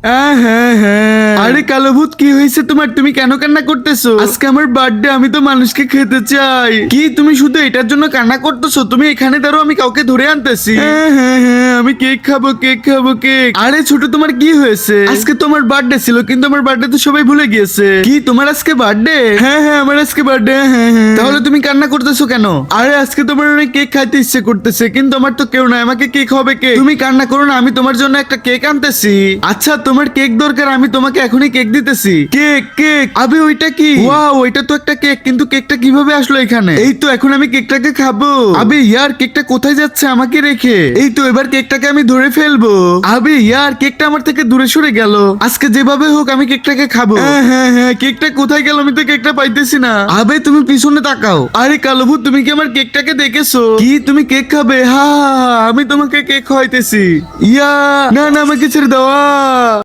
হ্যাঁ হ্যাঁ। আরে কালো ভূত, কি হয়েছে তোমার? তুমি কেন কান্না করতেছো? আজকে আমার বার্থডে, আমি তো মানুষকে খেতে চাই। কি তুমি শুধু এটার জন্য কান্না করতেছো? তুমি এখানে দাঁড়ো, আমি কাউকে ধরে আনতেছি। হ্যাঁ হ্যাঁ হ্যাঁ, আমি কেক খাবো, কেক খাবো, কেক। আরে ছোট, তোমার কি হয়েছে? আজকে তোমার বার্থডে ছিল, কিন্তু আমার বার্থডে তো সবাই ভুলে গিয়েছে। কি তোমার আজকে বার্থডে? হ্যাঁ হ্যাঁ, আমার আজকে বার্থডে। হ্যাঁ হ্যাঁ। তাহলে তুমি কান্না করতেছো কেন? আরে আজকে তোমার অনেক কেক খাইতে ইচ্ছে করতেছে, কিন্তু আমার তো কেউ নাই, আমাকে কেক হবে কেক। তুমি কান্না করো না, আমি তোমার জন্য একটা কেক আনতেছি। আচ্ছা তোমার কেক দরকার, আমি তোমাকে এখনই কেক দিতেছি। কেক কেক, আবে ওইটা কি? ওয়াও, ওইটা তো একটা কেক, কিন্তু কেকটা কিভাবে আসলো এখানে? এই তো এখন আমি কেকটাকে খাবো। আবে ইয়ার, কেকটা কোথায় যাচ্ছে আমাকে রেখে? এই তো এবার কেকটাকে আমি ধরে ফেলবো। আবে ইয়ার, কেকটা আমার থেকে দূরে সরে গেল। আজকে যেভাবে হোক আমি কেকটাকে খাবো। হ্যাঁ হ্যাঁ হ্যাঁ, কেকটা কোথায় গেল? আমি তো কেকটা পাইতেছি না। আবে তুমি পিছনে তাকাও। আরে কালো ভূত, তুমি কি আমার কেকটাকে দেখেছো? কি তুমি কেক খাবে? হা হা হা, আমি তোমাকে কেক খাওয়াইতেছি। ইয়া, না না, আমাকে ছেড়ে দেওয়া।